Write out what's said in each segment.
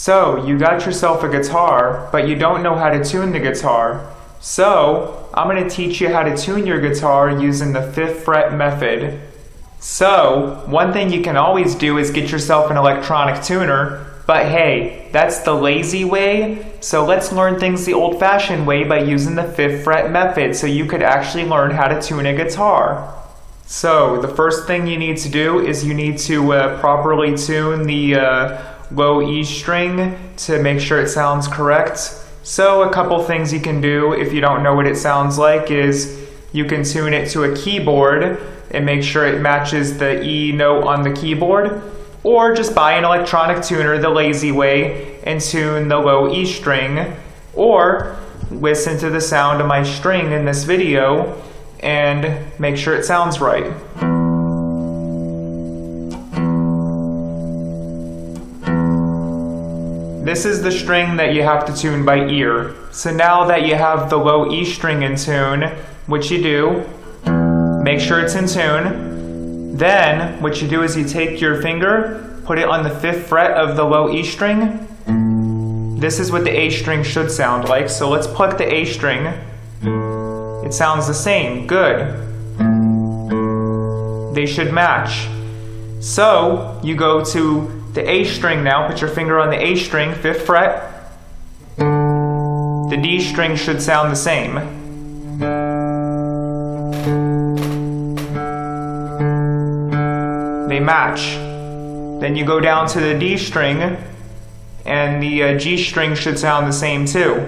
So, you got yourself a guitar, but you don't know how to tune the guitar. So, I'm going to teach you how to tune your guitar using the 5th fret method. So, one thing you can always do is get yourself an electronic tuner, but hey, that's the lazy way, so let's learn things the old-fashioned way by using the 5th fret method so you could actually learn how to tune a guitar. So, the first thing you need to do is you need to properly tune the low E string to make sure it sounds correct. So a couple things you can do if you don't know what it sounds like is you can tune it to a keyboard and make sure it matches the E note on the keyboard, or just buy an electronic tuner the lazy way and tune the low E string, or listen to the sound of my string in this video and make sure it sounds right. This is the string that you have to tune by ear. So now that you have the low E string in tune, what you do, make sure it's in tune. Then what you do is you take your finger, put it on the 5th fret of the low E string. This is what the A string should sound like. So let's pluck the A string. It sounds the same. Good. They should match. So you go to the A string now, put your finger on the A string, 5th fret. The D string should sound the same. They match. Then you go down to the D string, and the G string should sound the same too.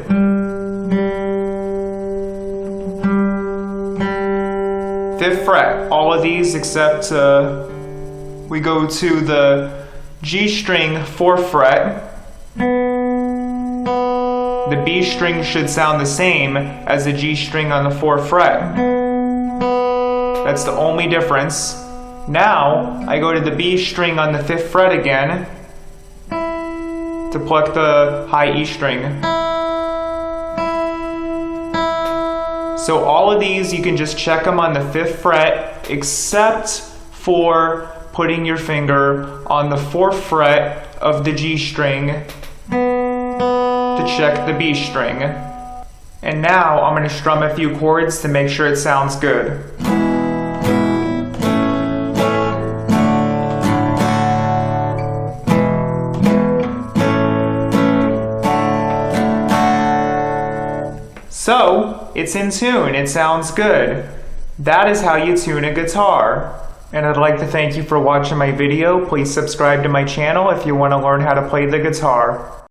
5th fret, all of these except we go to the G string 4th fret. The B string should sound the same as the G string on the 4th fret. That's the only difference. Now I go to the B string on the 5th fret again to pluck the high E string. So all of these you can just check them on the 5th fret except for putting your finger on the 4th fret of the G string to check the B string. And now I'm going to strum a few chords to make sure it sounds good. So, it's in tune, it sounds good. That is how you tune a guitar. And I'd like to thank you for watching my video. Please subscribe to my channel if you want to learn how to play the guitar.